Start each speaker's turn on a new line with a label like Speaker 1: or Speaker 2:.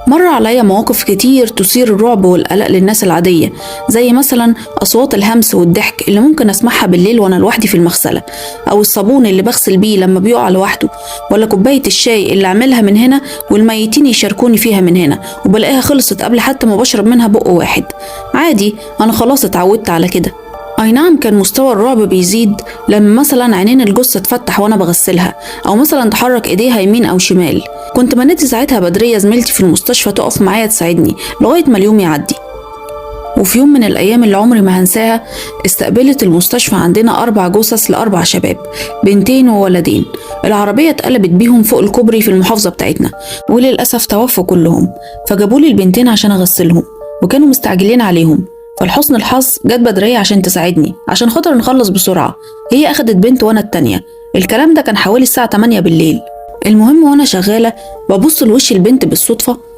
Speaker 1: مر عليا مواقف كتير تثير الرعب والقلق للناس العادية، زي مثلا أصوات الهمس والضحك اللي ممكن أسمعها بالليل وأنا لوحدي في المغسلة، أو الصابون اللي بغسل بيه لما بيقع لوحده، ولا كوباية الشاي اللي أعملها من هنا والميتين يشاركوني فيها من هنا وبلاقيها خلصت قبل حتى ما بشرب منها بق واحد. عادي، أنا خلاص اتعودت على كده. أي نعم، كان مستوى الرعب بيزيد لما مثلا عينين الجثة تفتح وأنا بغسلها، أو مثلا تحرك إيديها يمين أو شمال. كنت بنادي ساعتها بدرية زميلتي في المستشفى تقف معايا تساعدني لغاية ما اليوم يعدي. وفي يوم من الأيام اللي عمري ما هنساها، استقبلت المستشفى عندنا 4 جثث ل4 شباب، بنتين وولدين. العربية اتقلبت بيهم فوق الكوبري في المحافظة بتاعتنا، وللأسف توفوا كلهم. فجابولي البنتين عشان أغسلهم، وكانوا مستعجلين عليهم. فلحسن الحظ جت بدرية عشان تساعدني عشان خاطر نخلص بسرعة. هي أخدت بنت وأنا التانية. الكلام ده كان حوالي الساعة 8 بالليل. المهم وأنا شغالة ببص لوش البنت بالصدفة،